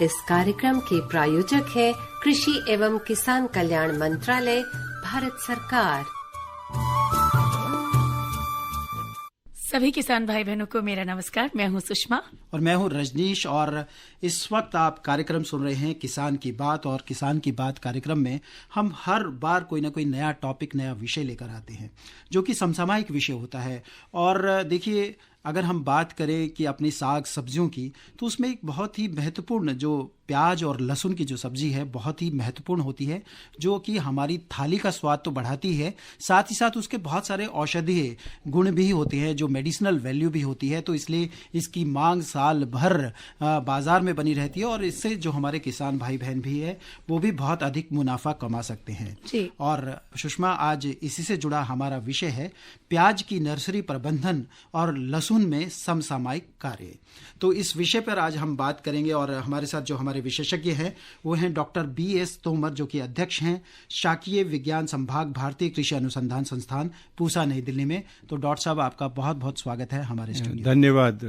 इस कार्यक्रम के प्रायोजक है कृषि एवं किसान कल्याण मंत्रालय, भारत सरकार। सभी किसान भाई बहनों को मेरा नमस्कार। मैं हूं सुषमा और मैं हूं रजनीश। और इस वक्त आप कार्यक्रम सुन रहे हैं किसान की बात। और किसान की बात कार्यक्रम में हम हर बार कोई ना कोई नया टॉपिक, नया विषय लेकर आते हैं जो कि समसामयिक विषय होता है। और देखिए, अगर हम बात करें कि अपनी साग सब्जियों की, तो उसमें एक बहुत ही महत्वपूर्ण जो प्याज और लहसुन की जो सब्जी है बहुत ही महत्वपूर्ण होती है, जो कि हमारी थाली का स्वाद तो बढ़ाती है, साथ ही साथ उसके बहुत सारे औषधीय गुण भी होते हैं, जो मेडिसिनल वैल्यू भी होती है। तो इसलिए इसकी मांग साल भर बाजार में बनी रहती है और इससे जो हमारे किसान भाई बहन भी है वो भी बहुत अधिक मुनाफा कमा सकते हैं जी। और सुषमा, आज इसी से जुड़ा हमारा विषय है प्याज की नर्सरी प्रबंधन और लहसुन में समसामयिक कार्य। तो इस विषय पर आज हम बात करेंगे और हमारे साथ जो हमारे विशेषज्ञ हैं वो हैं डॉक्टर BS तोमर, जो कि अध्यक्ष हैं शाकीय विज्ञान संभाग, भारतीय कृषि अनुसंधान संस्थान, पूसा, नई दिल्ली में। तो डॉक्टर साहब, आपका बहुत बहुत स्वागत है हमारे स्टूडियो। धन्यवाद।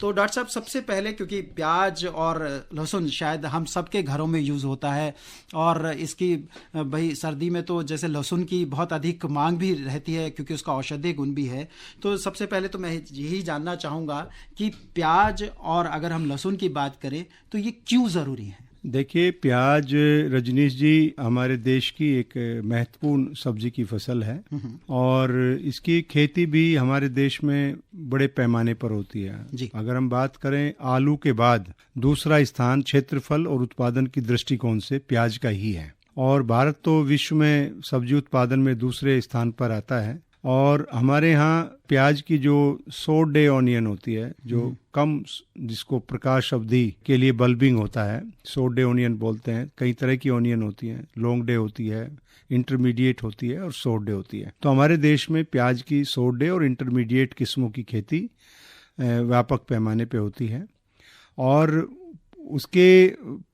तो डॉक्टर साहब, सबसे पहले, क्योंकि प्याज और लहसुन शायद हम सबके घरों में यूज होता है और इसकी भाई सर्दी में तो जैसे लहसुन की बहुत अधिक मांग भी रहती है क्योंकि उसका औषधीय गुण भी है। तो सबसे पहले तो मैं यही जानना चाहूँगा कि प्याज और अगर हम लहसुन की बात करें तो ये क्यों ज़रूरी है? देखिए, प्याज, रजनीश जी, हमारे देश की एक महत्वपूर्ण सब्जी की फसल है और इसकी खेती भी हमारे देश में बड़े पैमाने पर होती है जी। अगर हम बात करें, आलू के बाद दूसरा स्थान क्षेत्रफल और उत्पादन की दृष्टिकोण से प्याज का ही है और भारत तो विश्व में सब्जी उत्पादन में दूसरे स्थान पर आता है। और हमारे यहाँ प्याज की जो शॉर्ट डे ऑनियन होती है, जो कम, जिसको प्रकाश अवधि के लिए बल्बिंग होता है, शॉर्ट डे ऑनियन बोलते हैं। कई तरह की ऑनियन होती है, लॉन्ग डे होती है, इंटरमीडिएट होती है और शॉर्ट डे होती है। तो हमारे देश में प्याज की शॉर्ट डे और इंटरमीडिएट किस्मों की खेती व्यापक पैमाने पे होती है। और उसके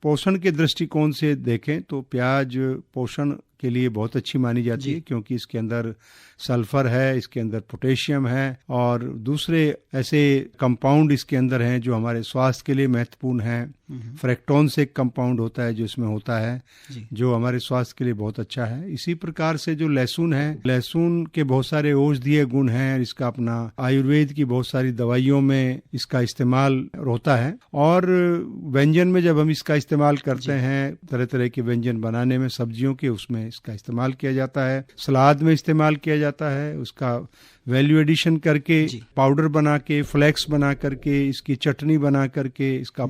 पोषण के दृष्टिकोण से देखें तो प्याज पोषण के लिए बहुत अच्छी मानी जाती है क्योंकि इसके अंदर सल्फर है, इसके अंदर पोटेशियम है और दूसरे ऐसे कंपाउंड इसके अंदर हैं जो हमारे स्वास्थ्य के लिए महत्वपूर्ण हैं। फ्रैक्टोन से एक कंपाउंड होता है जो इसमें होता है, जो हमारे स्वास्थ्य के लिए बहुत अच्छा है। इसी प्रकार से जो लहसुन है, लहसुन के बहुत सारे औषधीय गुण हैं। इसका अपना आयुर्वेद की बहुत सारी दवाइयों में इसका इस्तेमाल होता है और व्यंजन में जब हम इसका इस्तेमाल करते हैं, तरह तरह के व्यंजन बनाने में, सब्जियों के, उसमें इसका इस्तेमाल किया जाता है। सलाद में इस्तेमाल किया जाता है। उसका वैल्यू एडिशन करके पाउडर बना के, फ्लेक्स बना करके, इसकी चटनी बना करके, इसका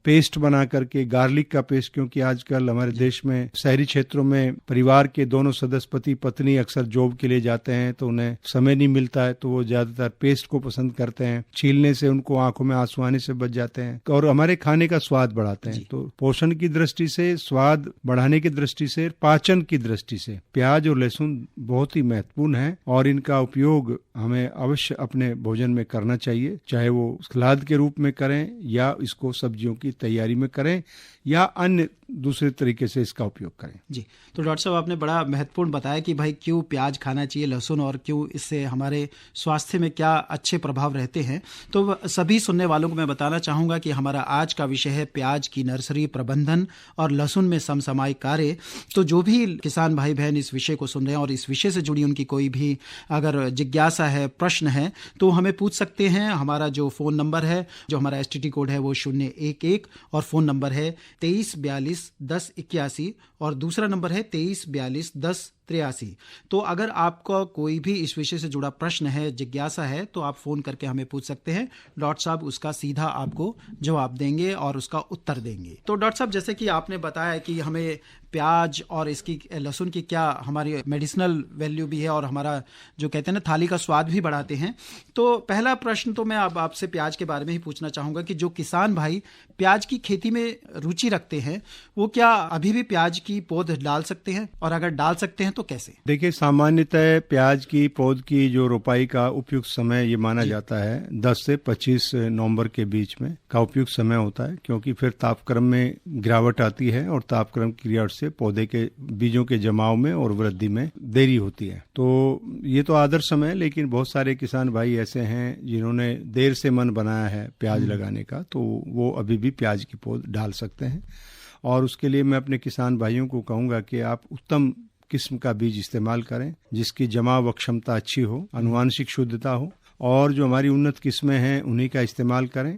पेस्ट बना करके, गार्लिक का पेस्ट, क्योंकि आजकल हमारे देश में शहरी क्षेत्रों में परिवार के दोनों सदस्य, पति पत्नी, अक्सर जॉब के लिए जाते हैं तो उन्हें समय नहीं मिलता है, तो वो ज्यादातर पेस्ट को पसंद करते हैं। छीलने से उनको आंखों में आंसू आने से बच जाते हैं और हमारे खाने का स्वाद बढ़ाते हैं। तो पोषण की दृष्टि से, स्वाद बढ़ाने की दृष्टि से, पाचन की दृष्टि से प्याज और लहसुन बहुत ही महत्वपूर्ण है और इनका उपयोग हमें अवश्य अपने भोजन में करना चाहिए, चाहे वो सलाद के रूप में करें या इसको सब्जियों की तैयारी में करें या अन्य दूसरे तरीके से इसका उपयोग करें। जी, तो डॉक्टर साहब, आपने बड़ा महत्वपूर्ण बताया कि भाई क्यों प्याज खाना चाहिए, लहसुन, और क्यों इससे हमारे स्वास्थ्य में क्या अच्छे प्रभाव रहते हैं। तो सभी सुनने वालों को मैं बताना चाहूँगा कि हमारा आज का विषय है प्याज की नर्सरी प्रबंधन और लहसुन में समसामयिक कार्य। तो जो भी किसान भाई बहन इस विषय को सुन रहे हैं और इस विषय से जुड़ी उनकी कोई भी अगर जिज्ञासा है, प्रश्न है, तो हमें पूछ सकते हैं। हमारा जो फ़ोन नंबर है, जो हमारा STD कोड है वो 011 और फ़ोन नंबर है 23421081 और दूसरा नंबर है 23421083। तो अगर आपका कोई भी इस विषय से जुड़ा प्रश्न है, जिज्ञासा है, तो आप फ़ोन करके हमें पूछ सकते हैं। डॉक्टर साहब उसका सीधा आपको जवाब देंगे और उसका उत्तर देंगे। तो डॉक्टर साहब, जैसे कि आपने बताया कि हमें प्याज और इसकी लहसुन की क्या हमारी मेडिसिनल वैल्यू भी है और हमारा जो कहते हैं ना थाली का स्वाद भी बढ़ाते हैं। तो पहला प्रश्न तो मैं अब आपसे प्याज के बारे में ही पूछना चाहूँगा कि जो किसान भाई प्याज की खेती में रुचि रखते हैं वो क्या अभी भी प्याज की पौध डाल सकते हैं, और अगर डाल सकते हैं हैं तो कैसे? देखिए, सामान्यतः प्याज की पौध की जो रोपाई का उपयुक्त समय ये माना जाता है 10 से 25 नवंबर के बीच में का उपयुक्त समय होता है, क्योंकि फिर तापक्रम में गिरावट आती है और तापक्रम की गिरावट से पौधे के बीजों के जमाव में और वृद्धि में देरी होती है। तो ये तो आदर्श समय है, लेकिन बहुत सारे किसान भाई ऐसे हैं जिन्होंने देर से मन बनाया है प्याज लगाने का, तो वो अभी भी प्याज की पौध डाल सकते हैं। और उसके लिए मैं अपने किसान भाइयों को कहूंगा कि आप उत्तम किस्म का बीज इस्तेमाल करें, जिसकी जमाव क्षमता अच्छी हो, आनुवांशिक शुद्धता हो, और जो हमारी उन्नत किस्में हैं उन्हीं का इस्तेमाल करें।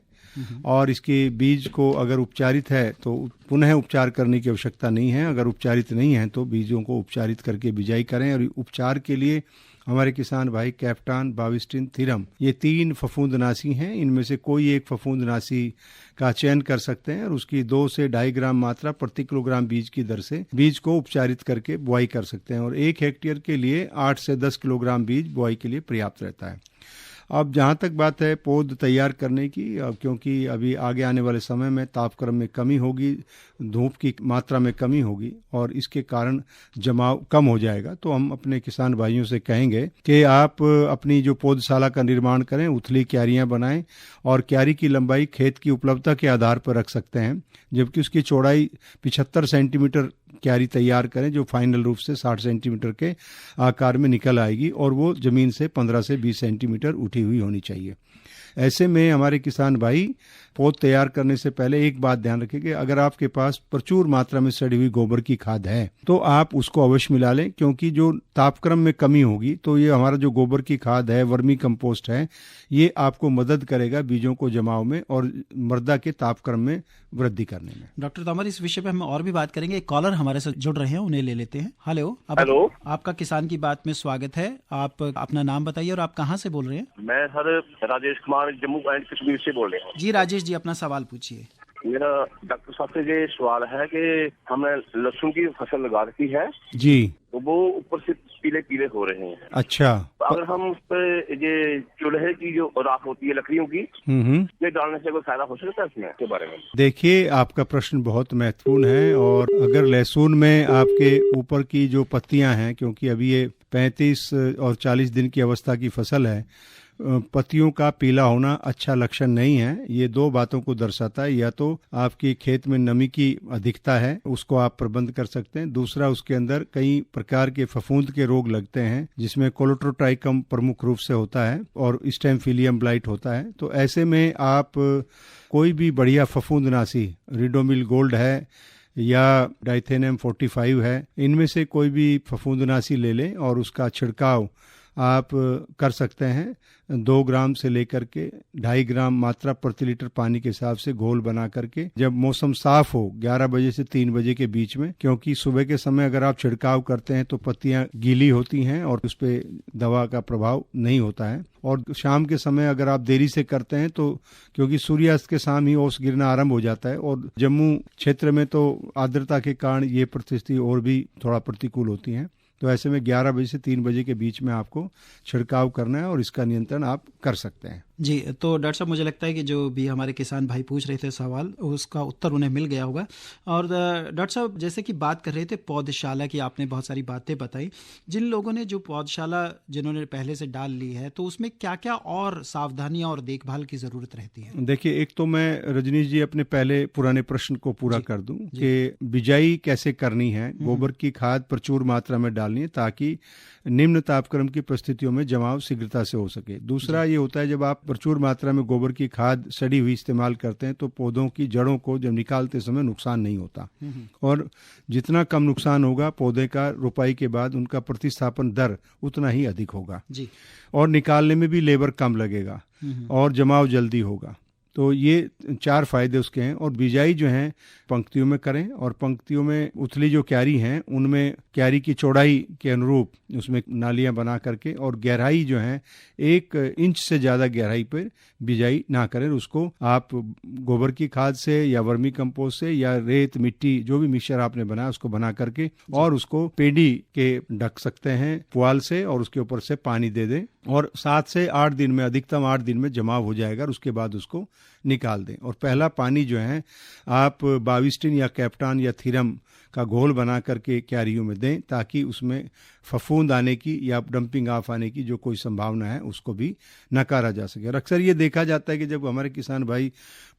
और इसके बीज को अगर उपचारित है तो पुनः उपचार करने की आवश्यकता नहीं है, अगर उपचारित नहीं है तो बीजों को उपचारित करके बिजाई करें। और उपचार के लिए हमारे किसान भाई कैप्टान, बाविस्टिन, थीरम, ये 3 फफूंदनाशी हैं। इनमें से कोई एक फफूंदनाशी का चयन कर सकते हैं और उसकी 2 से 2.5 ग्राम मात्रा प्रति किलोग्राम बीज की दर से बीज को उपचारित करके बुआई कर सकते हैं। और 1 हेक्टेयर के लिए 8 से 10 किलोग्राम बीज बुआई के लिए पर्याप्त रहता है। अब जहाँ तक बात है पौध तैयार करने की, क्योंकि अभी आगे आने वाले समय में तापक्रम में कमी होगी, धूप की मात्रा में कमी होगी और इसके कारण जमाव कम हो जाएगा, तो हम अपने किसान भाइयों से कहेंगे कि आप अपनी जो पौधशाला का निर्माण करें, उथली क्यारियां बनाएं और क्यारी की लंबाई खेत की उपलब्धता के आधार पर रख सकते हैं, जबकि उसकी चौड़ाई 75 सेंटीमीटर क्यारी तैयार करें, जो फाइनल रूप से 60 सेंटीमीटर के आकार में निकल आएगी और वो जमीन से 15 से 20 सेंटीमीटर उठी हुई होनी चाहिए। ऐसे में हमारे किसान भाई पौध तैयार करने से पहले एक बात ध्यान रखें कि अगर आपके पास प्रचुर मात्रा में सड़ी हुई गोबर की खाद है तो आप उसको अवश्य मिला लें, क्योंकि जो तापक्रम में कमी होगी तो ये हमारा जो गोबर की खाद है, वर्मी कंपोस्ट है, ये आपको मदद करेगा बीजों को जमाव में और मृदा के तापक्रम में वृद्धि करने में। डॉक्टर तोमर, इस विषय पे हम और भी बात करेंगे। एक कॉलर हमारे साथ जुड़ रहे हैं, उन्हें ले लेते हैं। हेलो। आपका किसान की बात में स्वागत है। आप अपना नाम बताइए और आप कहाँ से बोल रहे हैं? मैं सर राजेश कुमार जम्मू एंड कश्मीर से बोल रहे हैं। जी राजेश जी, अपना सवाल पूछिए। मेरा डॉक्टर साहब से ये सवाल है कि हमने लहसुन की फसल लगा रखी है जी, तो वो ऊपर से पीले पीले हो रहे हैं। अच्छा, तो अगर हम उस पर ये चूल्हे की जो राख होती है लकड़ियों की, ये डालने से कोई फायदा हो सकता है इसमें के बारे में? देखिए, आपका प्रश्न बहुत महत्वपूर्ण है। और अगर लहसुन में आपके ऊपर की जो पत्तियां हैं, क्योंकि अभी ये 35 और 40 दिन की अवस्था की फसल है, पत्तियों का पीला होना अच्छा लक्षण नहीं है। ये 2 बातों को दर्शाता है, या तो आपकी खेत में नमी की अधिकता है, उसको आप प्रबंध कर सकते हैं। दूसरा, उसके अंदर कई प्रकार के फफूंद के रोग लगते हैं, जिसमें कोलेटोट्राइकम प्रमुख रूप से होता है और स्टेमफिलियम ब्लाइट होता है। तो ऐसे में आप कोई भी बढ़िया फफूंदनाशी, रिडोमिल गोल्ड है या डाइथेनियम 45 है, इनमें से कोई भी फफूंदनाशी ले लें और उसका छिड़काव आप कर सकते हैं। 2 ग्राम से लेकर के 2.5 ग्राम मात्रा प्रति लीटर पानी के हिसाब से घोल बना करके, जब मौसम साफ हो 11 बजे से 3 बजे के बीच में, क्योंकि सुबह के समय अगर आप छिड़काव करते हैं तो पत्तियां गीली होती हैं और उस पे दवा का प्रभाव नहीं होता है। और शाम के समय अगर आप देरी से करते हैं तो, क्योंकि सूर्यास्त के शाम ही ओस गिरना आरंभ हो जाता है और जम्मू क्षेत्र में तो आर्द्रता के कारण ये परिस्थिति और भी थोड़ा प्रतिकूल होती है, तो ऐसे में 11 बजे से 3 बजे के बीच में आपको छिड़काव करना है और इसका नियंत्रण आप कर सकते हैं। जी, तो डॉक्टर साहब, मुझे लगता है कि जो भी हमारे किसान भाई पूछ रहे थे सवाल, उसका उत्तर उन्हें मिल गया होगा। और डॉक्टर साहब, जैसे कि बात कर रहे थे पौधशाला की, आपने बहुत सारी बातें बताई। जिन लोगों ने जो पौधशाला जिन्होंने पहले से डाल ली है, तो उसमें क्या क्या और सावधानियां और देखभाल की जरूरत रहती है? देखिए, एक तो मैं रजनीश जी अपने पहले पुराने प्रश्न को पूरा कर दूं कि बिजाई कैसे करनी है। गोबर की खाद प्रचुर मात्रा में डालनी है ताकि निम्न तापक्रम की परिस्थितियों में जमाव शीघ्रता से हो सके। दूसरा ये होता है, जब आप प्रचुर मात्रा में गोबर की खाद सड़ी हुई इस्तेमाल करते हैं तो पौधों की जड़ों को जब निकालते समय नुकसान नहीं होता, और जितना कम नुकसान होगा पौधे का रोपाई के बाद उनका प्रतिस्थापन दर उतना ही अधिक होगा जी, और निकालने में भी लेबर कम लगेगा और जमाव जल्दी होगा। तो ये 4 फायदे उसके हैं। और बिजाई जो है पंक्तियों में करें, और पंक्तियों में उथली जो क्यारी हैं उनमें क्यारी की चौड़ाई के अनुरूप उसमें नालियां बना करके, और गहराई जो है 1 इंच से ज़्यादा गहराई पर बिजाई ना करें। उसको आप गोबर की खाद से या वर्मी कंपोस्ट से या रेत मिट्टी जो भी मिक्सचर आपने बनाया उसको बना करके और उसको पेड़ी के ढक सकते हैं पुआल से, और उसके ऊपर से पानी दे दें और 7 से 8 दिन में, अधिकतम 8 दिन में जमाव हो जाएगा और उसके बाद उसको निकाल दें। और पहला पानी जो है आप बाविस्टिन या कैप्टान या थीरम का घोल बना करके क्यारियों में दें, ताकि उसमें फफूंद आने की या डंपिंग ऑफ आने की जो कोई संभावना है उसको भी नकारा जा सके। और अक्सर ये देखा जाता है कि जब हमारे किसान भाई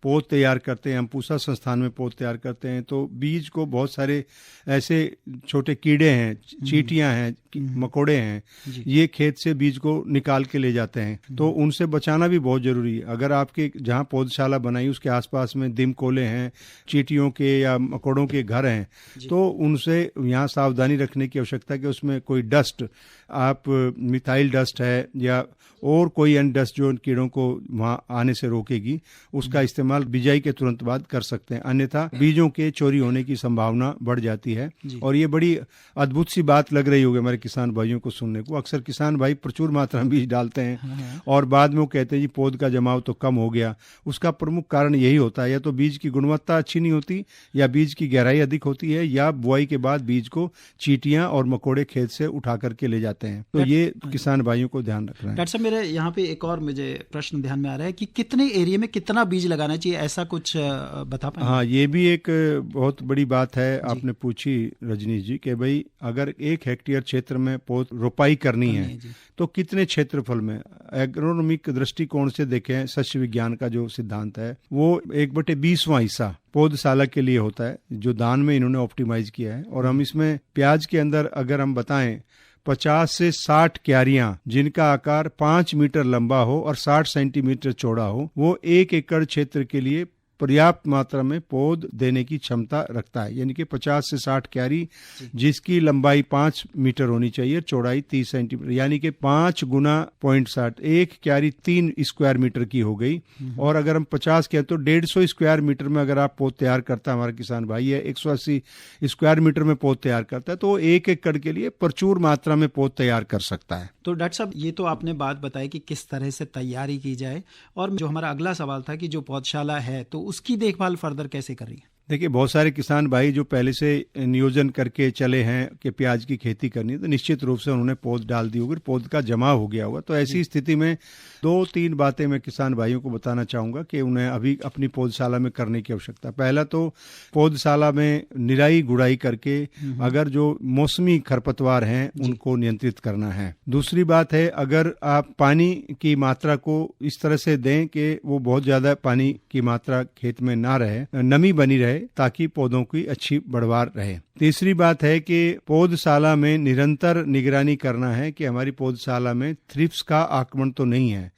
पौध तैयार करते हैं, हम पूसा संस्थान में पौध तैयार करते हैं, तो बीज को बहुत सारे ऐसे छोटे कीड़े हैं, चींटियां हैं, मकोड़े हैं, ये खेत से बीज को निकाल के ले जाते हैं। तो उनसे बचाना भी बहुत जरूरी है। अगर आपके जहाँ पौधशाला बनाई उसके आसपास में दिम कोले हैं, चींटियों के या मकोड़ों के घर हैं, तो उनसे यहाँ सावधानी रखने की आवश्यकता है कि उसमें कोई डस्ट, आप मिथाइल डस्ट है या और कोई अन्य डस्ट जो कीड़ों को वहां आने से रोकेगी, उसका इस्तेमाल बिजाई के तुरंत बाद कर सकते हैं। अन्यथा बीजों के चोरी होने की संभावना बढ़ जाती है। और ये बड़ी अद्भुत सी बात लग रही होगी हमारे किसान भाइयों को सुनने को। अक्सर किसान भाई प्रचुर मात्रा में बीज डालते हैं और बाद में वो कहते हैं जी पौध का जमाव तो कम हो गया। उसका प्रमुख कारण यही होता है, या तो बीज की गुणवत्ता अच्छी नहीं होती, या बीज की गहराई अधिक होती है, या बुआई के बाद बीज को चींटियां और मकोड़े खेत से उठा करके ले जाते हैं। तो ये किसान भाइयों को ध्यान रखना है। डॉक्टर साहब, मेरे यहाँ पे एक और मुझे प्रश्न ध्यान में आ रहा है कि कितने एरिया में कितना बीज लगाना चाहिए, ऐसा कुछ बता पाएंगे? हाँ, ये भी एक बहुत बड़ी बात है आपने पूछी रजनीश जी, कि भाई अगर 1 हेक्टेयर क्षेत्र में पौध रोपाई करनी है तो कितने क्षेत्रफल में। एग्रोनॉमिक दृष्टिकोण से देखें, सस्य विज्ञान का जो सिद्धांत है वो 1/20वां हिस्सा पौधशाला के लिए होता है, जो दान में इन्होंने ऑप्टिमाइज किया है। और हम इसमें प्याज के अंदर अगर हम बताएं 50 से 60 क्यारियां जिनका आकार 5 मीटर लंबा हो और 60 सेंटीमीटर चौड़ा हो, वो 1 एकड़ क्षेत्र के लिए पर्याप्त मात्रा में पौध देने की क्षमता रखता है। यानी कि 50 से 60 क्यारी जिसकी लंबाई 5 मीटर होनी चाहिए, चौड़ाई 30 सेंटीमीटर, यानी कि 5 गुना 0.60, 1 क्यारी 3 स्क्वायर मीटर की हो गई। और अगर हम 50 कहें तो 150 स्क्वायर मीटर में अगर आप पौध तैयार करता है, हमारा किसान भाई है 180 स्क्वायर मीटर में पौध तैयार करता है, तो 1 एकड़ के लिए प्रचुर मात्रा में पौध तैयार कर सकता है। तो डॉक्टर साहब, ये तो आपने बात बताई कि किस तरह से तैयारी की जाए, और जो हमारा अगला सवाल था कि जो पौधशाला है तो उसकी देखभाल फर्दर कैसे कर रही है? देखिए, बहुत सारे किसान भाई जो पहले से नियोजन करके चले हैं कि प्याज की खेती करनी है, तो निश्चित रूप से उन्होंने पौध डाल दी होगी, पौध का जमाव हो गया होगा। तो ऐसी स्थिति में 2-3 बातें मैं किसान भाइयों को बताना चाहूंगा कि उन्हें अभी अपनी पौधशाला में करने की आवश्यकता। पहला तो पौधशाला में निराई गुड़ाई करके अगर जो मौसमी खरपतवार हैं उनको नियंत्रित करना है। दूसरी बात है, अगर आप पानी की मात्रा को इस तरह से दें कि वो बहुत ज्यादा पानी की मात्रा खेत में ना रहे, नमी बनी रहे, ताकि पौधों की अच्छी बढ़वार रहे। तीसरी बात है कि पौधशाला में निरंतर निगरानी करना है कि हमारी पौधशाला में थ्रिप्स का आक्रमण तो नहीं है,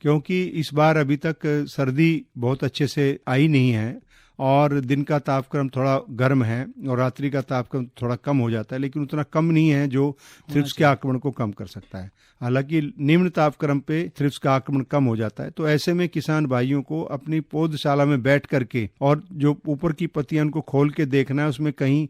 क्योंकि इस बार अभी तक सर्दी बहुत अच्छे से आई नहीं है और दिन का तापक्रम थोड़ा गर्म है और रात्रि का तापक्रम थोड़ा कम हो जाता है, लेकिन उतना कम नहीं है जो थ्रिप्स के आक्रमण को कम कर सकता है। हालांकि निम्न तापक्रम पे थ्रिप्स का आक्रमण कम हो जाता है। तो ऐसे में किसान भाइयों को अपनी पौधशाला में बैठ करके और जो ऊपर की पत्तियां उनको खोल के देखना है, उसमें कहीं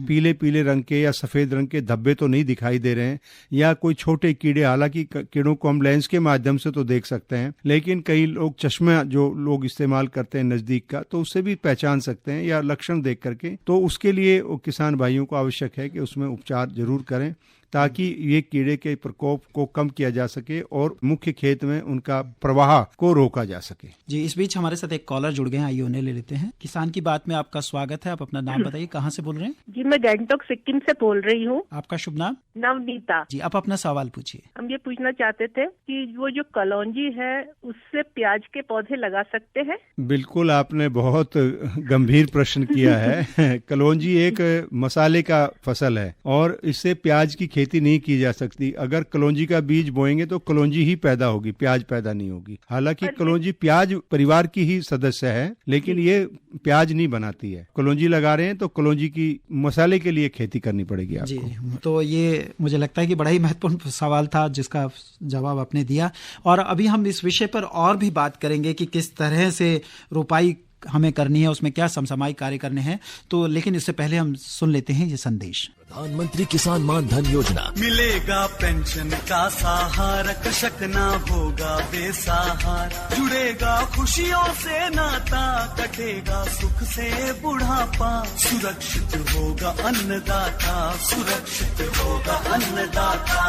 पीले पीले रंग के या सफेद रंग के धब्बे तो नहीं दिखाई दे रहे हैं, या कोई छोटे कीड़े। हालांकि कीड़ों को हम लेंस के माध्यम से तो देख सकते हैं, लेकिन कई लोग चश्मा जो लोग इस्तेमाल करते हैं नजदीक का, तो उससे भी पहचान सकते हैं या लक्षण देख करके। तो उसके लिए किसान भाइयों को आवश्यक है कि उसमें उपचार जरूर करें, ताकि ये कीड़े के प्रकोप को कम किया जा सके और मुख्य खेत में उनका प्रवाह को रोका जा सके। जी, इस बीच हमारे साथ एक कॉलर जुड़ गए हैं, आइए उन्हें ले लेते हैं। किसान की बात में आपका स्वागत है। आप अपना नाम बताइए, कहाँ से बोल रहे हैं? जी, मैं गैंगटॉक सिक्किम से बोल रही हूँ। आपका शुभ नाम? नवनीता जी, आप अपना सवाल पूछिए। हम ये पूछना चाहते थे कि वो जो कलौंजी है उससे प्याज के पौधे लगा सकते हैं? बिल्कुल, आपने बहुत गंभीर प्रश्न किया है। कलौंजी एक मसाले का फसल है और इससे प्याज की खेती नहीं की जा सकती। अगर कलौंजी का बीज बोएंगे तो कलौंजी ही पैदा होगी, प्याज पैदा नहीं होगी। हालांकि कलौंजी प्याज परिवार की ही सदस्य है, लेकिन ये प्याज नहीं बनाती है। कलौंजी लगा रहे हैं तो कलौंजी की मसाले के लिए खेती करनी पड़ेगी आपको। जी, तो ये मुझे लगता है कि बड़ा ही महत्वपूर्ण सवाल था जिसका जवाब आपने दिया। और अभी हम इस विषय पर और भी बात करेंगे कि किस तरह से रोपाई हमें करनी है, उसमें क्या समसामयिक कार्य करने हैं। तो लेकिन इससे पहले हम सुन लेते हैं ये संदेश। प्रधानमंत्री किसान मान धन योजना, मिलेगा पेंशन का सहारा, कृषक ना होगा बेसहारा, जुड़ेगा खुशियों से नाता, कटेगा सुख से बुढ़ापा, सुरक्षित होगा अन्नदाता, सुरक्षित होगा अन्नदाता।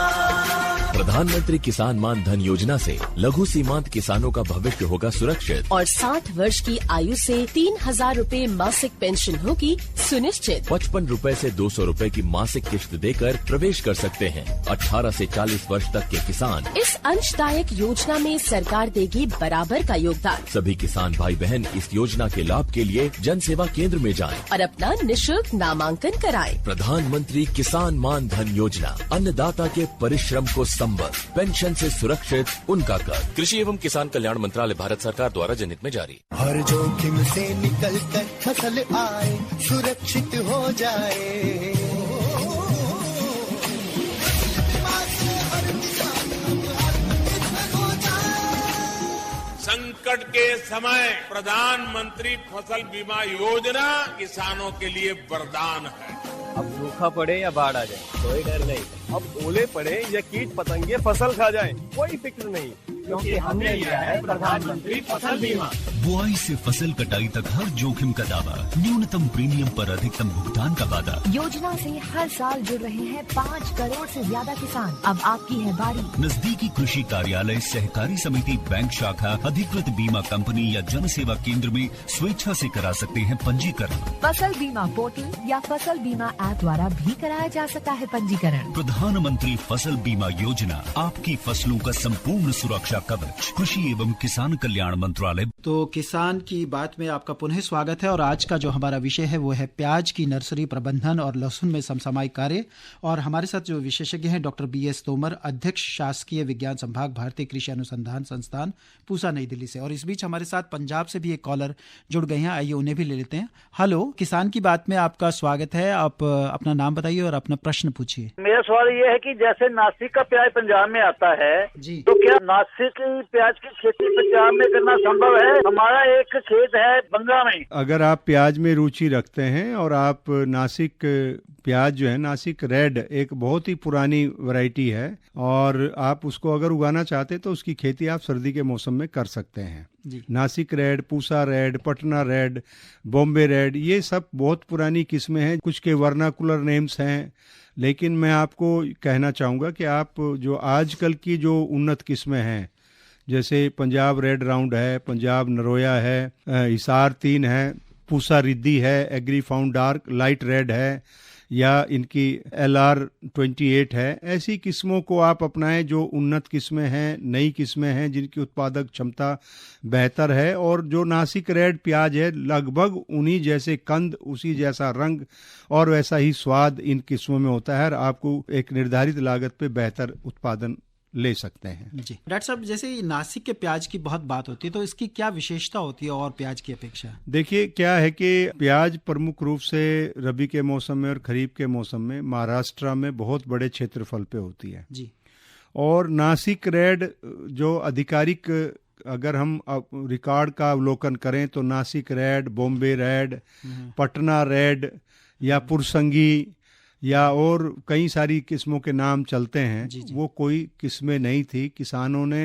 प्रधानमंत्री किसान मान धन योजना से लघु सीमांत किसानों का भविष्य होगा सुरक्षित और 60 वर्ष की आयु से 3,000 रूपए मासिक पेंशन होगी सुनिश्चित। 55 रूपए से 200 रूपए की मासिक किश्त देकर प्रवेश कर सकते हैं। 18 से 40 वर्ष तक के किसान इस अंशदायक योजना में सरकार देगी बराबर का योगदान। सभी किसान भाई बहन इस योजना के लाभ के लिए जन सेवा केंद्र में जाएं और अपना निःशुल्क नामांकन कराएं। प्रधानमंत्री किसान मान धन योजना, अन्नदाता के परिश्रम को संबल, पेंशन से सुरक्षित उनका कर। कृषि एवं किसान कल्याण मंत्रालय, भारत सरकार द्वारा जनहित में जारी। हर जोखिम से निकल कर फसल आए, सुरक्षित हो जाए। संकट के समय प्रधानमंत्री फसल बीमा योजना किसानों के लिए वरदान है। अब सूखा पड़े या बाढ़ आ जाए कोई डर नहीं। अब ओले पड़े या कीट पतंगे फसल खा जाए कोई फिक्र नहीं, क्योंकि हमने लिया है प्रधानमंत्री फसल बीमा। बुआई से फसल कटाई तक हर जोखिम का दावा, न्यूनतम प्रीमियम पर अधिकतम भुगतान का वादा। योजना से हर साल जुड़ रहे हैं 5 करोड़ से ज्यादा किसान। अब आपकी है बारी। नजदीकी कृषि कार्यालय, सहकारी समिति, बैंक शाखा, अधिकृत बीमा कंपनी या जन सेवा केंद्र में स्वेच्छा से करा सकते हैं पंजीकरण। फसल बीमा पोर्टल या फसल बीमा ऐप द्वारा भी कराया जा सकता है पंजीकरण। प्रधानमंत्री फसल बीमा योजना, आपकी फसलों का संपूर्ण सुरक्षा कवच, कृषि एवं किसान कल्याण मंत्रालय। तो किसान की बात में आपका पुनः स्वागत है और आज का जो हमारा विषय है वो है प्याज की नर्सरी प्रबंधन और लहसुन में समसामयिक कार्य। और हमारे साथ जो विशेषज्ञ हैं डॉक्टर BS तोमर, अध्यक्ष शासकीय विज्ञान संभाग, भारतीय कृषि अनुसंधान संस्थान, पूसा, नई दिल्ली से। और इस बीच हमारे साथ पंजाब से भी एक कॉलर जुड़ गए हैं, आइए उन्हें भी ले लेते हैं। हेलो, किसान की बात में आपका स्वागत है। आप अपना नाम बताइए और अपना प्रश्न पूछिए। मेरा सवाल ये है कि जैसे नासिक का प्याज पंजाब में आता है जी, तो क्या नासिक की प्याज की खेती पंजाब में करना संभव है? हमारा एक खेत है बंगा में। अगर आप प्याज में रुचि रखते हैं और आप नासिक प्याज जो है, नासिक रेड एक बहुत ही पुरानी वैरायटी है और आप उसको अगर उगाना चाहते हैं तो उसकी खेती आप सर्दी के मौसम में कर सकते हैं। Nashik red, Pusa red, Patna red, Bombay red, ये सब बहुत पुरानी किस्में हैं। कुछ के वर्नाकुलर नेम्स हैं, लेकिन मैं आपको कहना चाहूँगा कि आप जो आजकल की जो उन्नत किस्में हैं, जैसे पंजाब रेड राउंड है, पंजाब नरोया है, हिसार 3 है, पूसा रिद्दी है, Agrifound dark light red है, या इनकी LR 28 है, ऐसी किस्मों को आप अपनाएं जो उन्नत किस्में हैं, नई किस्में हैं, जिनकी उत्पादक क्षमता बेहतर है। और जो नासिक रेड प्याज है, लगभग उन्हीं जैसे कंद, उसी जैसा रंग और वैसा ही स्वाद इन किस्मों में होता है और आपको एक निर्धारित लागत पे बेहतर उत्पादन ले सकते हैं। जी डॉक्टर साहब, जैसे नासिक के प्याज की बहुत बात होती है, तो इसकी क्या विशेषता होती है और प्याज की अपेक्षा? देखिए, क्या है कि प्याज प्रमुख रूप से रबी के मौसम में और खरीफ के मौसम में महाराष्ट्र में बहुत बड़े क्षेत्रफल पे होती है जी। और नासिक रेड जो आधिकारिक, अगर हम रिकॉर्ड का अवलोकन करें तो Nashik red, Bombay red, Patna red या पुरसंगी या और कई सारी किस्मों के नाम चलते हैं, वो कोई किस्में नहीं थी। किसानों ने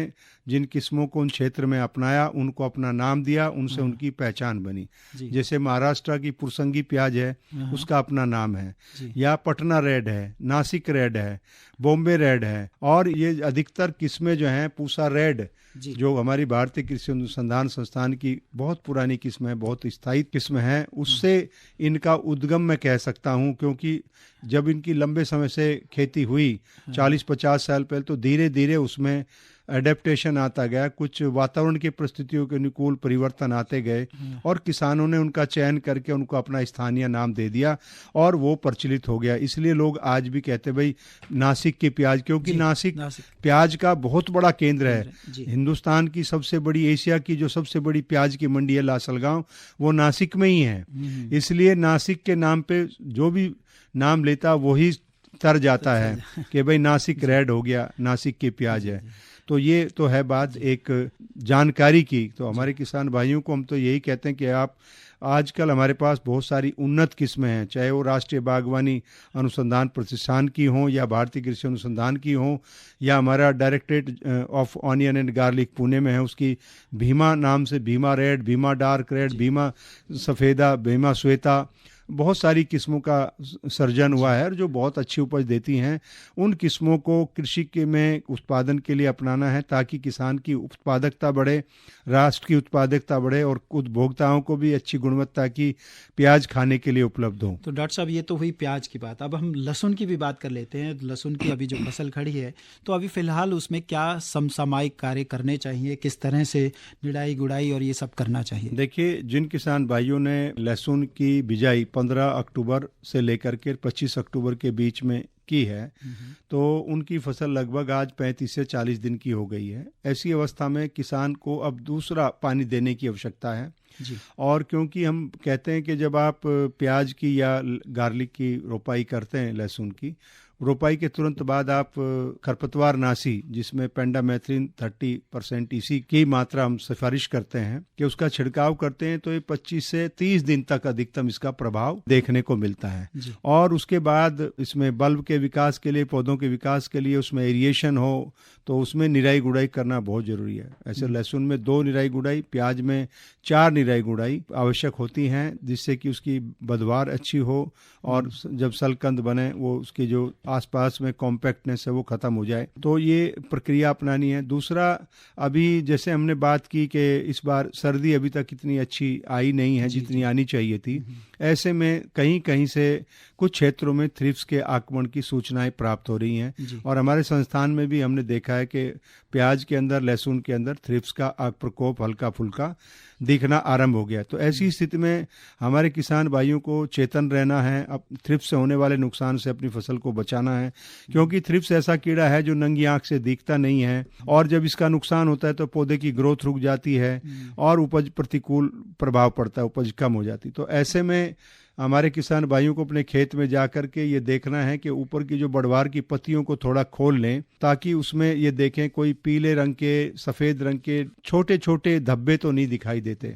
जिन किस्मों को उन क्षेत्र में अपनाया, उनको अपना नाम दिया, उनसे उनकी पहचान बनी। जैसे महाराष्ट्र की पुरसंगी प्याज है, उसका अपना नाम है, या पटना रेड है, नासिक रेड है, बॉम्बे रेड है। और ये अधिकतर किस्में जो हैं, पूसा रेड जो हमारी भारतीय कृषि अनुसंधान संस्थान की बहुत पुरानी किस्म है, बहुत स्थायी किस्म है, उससे इनका उद्गम मैं कह सकता हूँ, क्योंकि जब इनकी लंबे समय से खेती हुई 40-50 साल पहले, तो धीरे धीरे उसमें एडेप्टेशन आता गया, कुछ वातावरण की परिस्थितियों के अनुकूल परिवर्तन आते गए और किसानों ने उनका चयन करके उनको अपना स्थानीय नाम दे दिया और वो प्रचलित हो गया। इसलिए लोग आज भी कहते भाई नासिक की प्याज, क्योंकि नासिक प्याज का बहुत बड़ा केंद्र है। हिंदुस्तान की सबसे बड़ी, एशिया की जो सबसे बड़ी प्याज की मंडी है लासलगांव, वो नासिक में ही है। इसलिए नासिक के नाम पे जो भी नाम लेता वही तर जाता है कि भाई नासिक रेड हो गया, नासिक की प्याज है। तो ये तो है बात एक जानकारी की। तो हमारे किसान भाइयों को हम तो यही कहते हैं कि आप आजकल हमारे पास बहुत सारी उन्नत किस्में हैं, चाहे वो राष्ट्रीय बागवानी अनुसंधान प्रतिष्ठान की हों या भारतीय कृषि अनुसंधान की हों या हमारा directorate of onion and garlic Pune में है, उसकी भीमा नाम से Bhima red, Bhima dark red, Bhima Safeda, Bhima Shweta, बहुत सारी किस्मों का सर्जन हुआ है और जो बहुत अच्छी उपज देती हैं। उन किस्मों को कृषि के में उत्पादन के लिए अपनाना है ताकि किसान की उत्पादकता बढ़े, राष्ट्र की उत्पादकता बढ़े और उपभोक्ताओं को भी अच्छी गुणवत्ता की प्याज खाने के लिए उपलब्ध हो। तो डॉक्टर साहब, ये तो हुई प्याज की बात। अब हम लहसुन की भी बात कर लेते हैं। लहसुन की अभी जो फसल खड़ी है, तो अभी फिलहाल उसमें क्या समसामयिक कार्य करने चाहिए, किस तरह से निराई गुड़ाई और ये सब करना चाहिए? देखिए, जिन किसान भाइयों ने लहसुन की बिजाई 15 अक्टूबर से लेकर के 25 अक्टूबर के बीच में की है, तो उनकी फसल लगभग आज 35 से 40 दिन की हो गई है। ऐसी अवस्था में किसान को अब दूसरा पानी देने की आवश्यकता है जी। और क्योंकि हम कहते हैं कि जब आप प्याज की या गार्लिक की रोपाई करते हैं, लहसुन की रोपाई के तुरंत बाद आप खरपतवार नाशी जिसमें पेंडामेथ्रिन 30% इसी की मात्रा हम सिफारिश करते हैं कि उसका छिड़काव करते हैं, तो ये 25 से 30 दिन तक अधिकतम इसका प्रभाव देखने को मिलता है। और उसके बाद इसमें बल्ब के विकास के लिए, पौधों के विकास के लिए उसमें एरिएशन हो, तो उसमें निराई गुड़ाई करना बहुत जरूरी है। ऐसे लहसुन में 2 निराई गुड़ाई, प्याज में 4 निराई गुड़ाई आवश्यक होती हैं, जिससे कि उसकी बदवार अच्छी हो और जब सलकंद बने वो उसकी जो आसपास में कॉम्पैक्टनेस है वो खत्म हो जाए। तो ये प्रक्रिया अपनानी है। दूसरा, अभी जैसे हमने बात की कि इस बार सर्दी अभी तक इतनी अच्छी आई नहीं है जितनी आनी चाहिए थी। ऐसे में कहीं कहीं से कुछ क्षेत्रों में थ्रिप्स के आक्रमण की सूचनाएं प्राप्त हो रही हैं और हमारे संस्थान में भी हमने देखा है कि प्याज के अंदर, लहसुन के अंदर थ्रिप्स का प्रकोप हल्का फुल्का दिखना आरंभ हो गया। तो ऐसी स्थिति में हमारे किसान भाइयों को चेतन रहना है, अब थ्रिप्स से होने वाले नुकसान से अपनी फसल को बचाना है, क्योंकि थ्रिप्स ऐसा कीड़ा है जो नंगी आंख से दिखता नहीं है और जब इसका नुकसान होता है तो पौधे की ग्रोथ रुक जाती है और उपज प्रतिकूल प्रभाव पड़ता है, उपज कम हो जाती। तो ऐसे में हमारे किसान भाइयों को अपने खेत में जाकर के ये देखना है कि ऊपर की जो बढ़वार की पत्तियों को थोड़ा खोल लें, ताकि उसमें ये देखें कोई पीले रंग के, सफेद रंग के छोटे छोटे धब्बे तो नहीं दिखाई देते।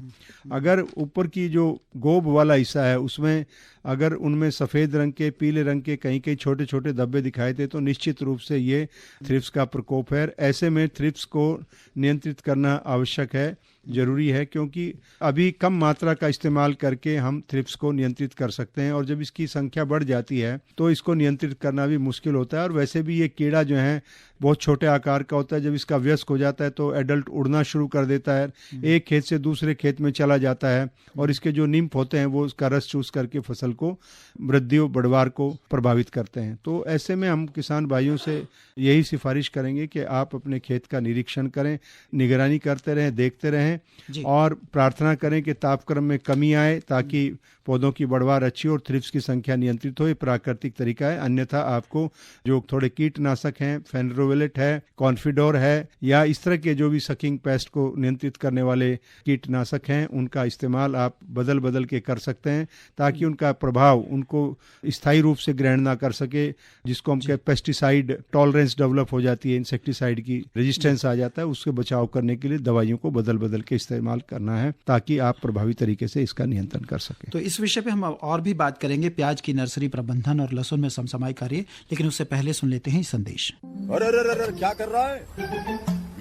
अगर ऊपर की जो गोब वाला हिस्सा है उसमें अगर उनमें सफेद रंग के, पीले रंग के कहीं कहीं छोटे छोटे धब्बे दिखाई दे तो निश्चित रूप से ये थ्रिप्स का प्रकोप है। ऐसे में थ्रिप्स को नियंत्रित करना आवश्यक है, जरूरी है, क्योंकि अभी कम मात्रा का इस्तेमाल करके हम थ्रिप्स को नियंत्रित कर सकते हैं और जब इसकी संख्या बढ़ जाती है तो इसको नियंत्रित करना भी मुश्किल होता है। और वैसे भी ये कीड़ा जो है बहुत छोटे आकार का होता है, जब इसका वयस्क हो जाता है तो एडल्ट उड़ना शुरू कर देता है, एक खेत से दूसरे खेत में चला जाता है और इसके जो निम्फ होते हैं वो उसका रस चूस करके फसल को, वृद्धि और बढ़वार को प्रभावित करते हैं। तो ऐसे में हम किसान भाइयों से यही सिफारिश करेंगे कि आप अपने खेत का निरीक्षण करें, निगरानी करते रहें, देखते रहें और प्रार्थना करें कि तापक्रम में कमी आए ताकि पौधों की बढ़वार अच्छी और थ्रिप्स की संख्या नियंत्रित हो। ये प्राकृतिक तरीका है। अन्यथा आपको जो थोड़े कीटनाशक हैं, फेनरोवेलेट है, कॉन्फिडोर है या इस तरह के जो भी सकिंग पेस्ट को नियंत्रित करने वाले कीटनाशक हैं, उनका इस्तेमाल आप बदल बदल के कर सकते हैं ताकि उनका प्रभाव उनको स्थायी रूप से ग्रहण ना कर सके, जिसको हम पेस्टिसाइड टॉलरेंस डेवलप हो जाती है, इंसेक्टिसाइड की रेजिस्टेंस आ जाता है। उसके बचाव करने के लिए दवाइयों को बदल बदल के इस्तेमाल करना है ताकि आप प्रभावी तरीके से इसका नियंत्रण कर सकें। तो इस विषय पे हम और भी बात करेंगे, प्याज की नर्सरी प्रबंधन और लहसुन में समसामयिक कार्य, लेकिन उससे पहले सुन लेते हैं संदेश। अरे क्या कर रहा है?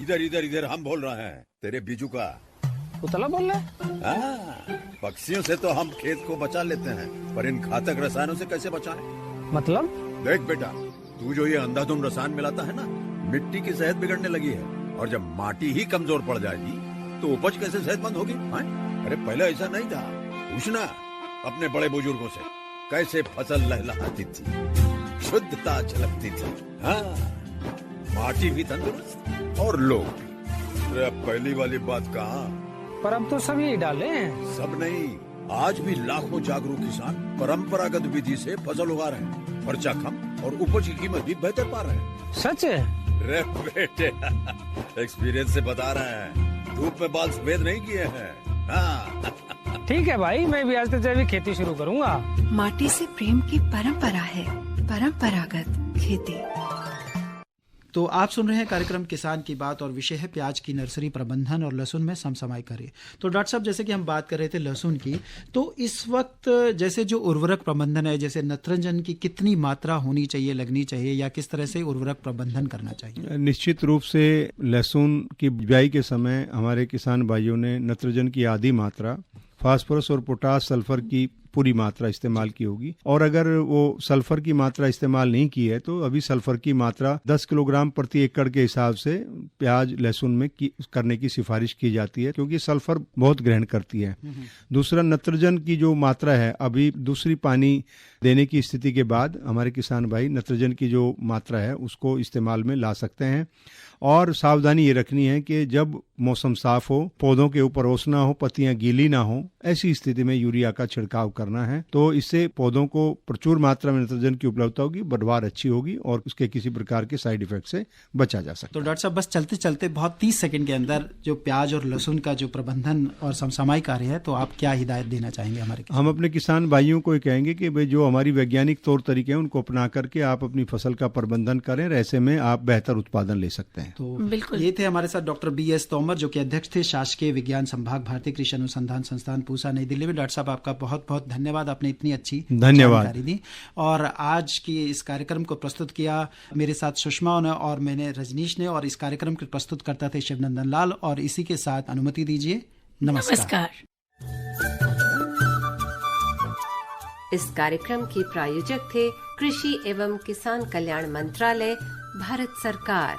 इधर इधर इधर हम बोल रहे हैं तेरे बीजू का। उतला बोल रहा है? पक्षियों से तो हम खेत को बचा लेते हैं, पर इन घातक रसायनों से कैसे बचाएं? मतलब? देख बेटा, तू जो ये अंधाधुंध रसायन मिलाता है ना, मिट्टी की सेहत बिगड़ने लगी है और जब माटी ही कमजोर पड़ जाएगी तो उपज कैसे सेहतमंद होगी? अरे पहले ऐसा नहीं था। पूछना अपने बड़े बुजुर्गों से, कैसे फसल लहलहाती थी, शुद्धता झलकती थी। हाँ, माटी भी तंदुरुस्त और लोग भी। अरे पहली वाली बात कहाँ? पर अब तो सभी डाले हैं। सब नहीं, आज भी लाखों जागरूक किसान परंपरागत विधि से फसल उगा रहे हैं, खर्चा कम और उपज की कीमत भी बेहतर पा रहे हैं। सच है? रे बेटे, एक्सपीरियंस से बता रहे हैं, धूप में बाल सफेद नहीं किए हैं। हाँ। ठीक है भाई, मैं भी आज से जैविक खेती शुरू करूंगा। माटी से प्रेम की परंपरा है, परंपरागत खेती। तो आप सुन रहे हैं कार्यक्रम किसान की बात और विषय है प्याज की नर्सरी प्रबंधन और लहसुन में समसामयिक कार्य। तो डॉक्टर साहब, जैसे कि हम बात कर रहे थे लहसुन की, तो इस वक्त जैसे जो उर्वरक प्रबंधन है, जैसे नत्रजन की कितनी मात्रा होनी चाहिए, लगनी चाहिए, या किस तरह से उर्वरक प्रबंधन करना चाहिए? निश्चित रूप से लहसुन की बुआई के समय हमारे किसान भाइयों ने नत्रजन की आधी मात्रा, फास्फोरस और पोटास सल्फर की पूरी मात्रा इस्तेमाल की होगी। और अगर वो सल्फर की मात्रा इस्तेमाल नहीं की है तो अभी सल्फर की मात्रा 10 किलोग्राम प्रति एकड़ के हिसाब से प्याज लहसुन में करने की सिफारिश की जाती है, क्योंकि सल्फर बहुत ग्रहण करती है। दूसरा, नत्रजन की जो मात्रा है, अभी दूसरी पानी देने की स्थिति के बाद हमारे किसान भाई नत्रजन की जो मात्रा है उसको इस्तेमाल में ला सकते हैं। और सावधानी ये रखनी है कि जब मौसम साफ हो, पौधों के ऊपर ओस ना हो, पत्तियां गीली ना हो, ऐसी स्थिति में यूरिया का छिड़काव करना है। तो इससे पौधों को प्रचुर मात्रा में नत्रजन की उपलब्धता होगी, बढ़वार अच्छी होगी और उसके किसी प्रकार के साइड इफेक्ट से बचा जा सकता है। तो डॉक्टर साहब, बस चलते चलते बहुत 30 सेकंड के अंदर जो प्याज और लहसुन का जो प्रबंधन और समसामयिक कार्य है, तो आप क्या हिदायत देना चाहेंगे हमारे? हम अपने किसान भाइयों को ये कहेंगे कि भाई जो हमारी वैज्ञानिक तौर तरीके हैं उनको अपना करके आप अपनी फसल का प्रबंधन करें, ऐसे में आप बेहतर उत्पादन ले सकते हैं। तो बिल्कुल, ये थे हमारे साथ डॉक्टर BS तोमर, जो कि अध्यक्ष थे शासकीय विज्ञान संभाग भारतीय कृषि अनुसंधान संस्थान पूसा नई दिल्ली में। डॉक्टर साहब, आपका बहुत बहुत धन्यवाद, आपने इतनी अच्छी जानकारी दी। और आज की इस कार्यक्रम को प्रस्तुत किया मेरे साथ सुषमा ने और मैंने रजनीश ने, और इस कार्यक्रम के प्रस्तुत करता थे शिवनंदन लाल। और इसी के साथ अनुमति दीजिए, नमस्कार। इस कार्यक्रम के प्रायोजक थे कृषि एवं किसान कल्याण मंत्रालय, भारत सरकार।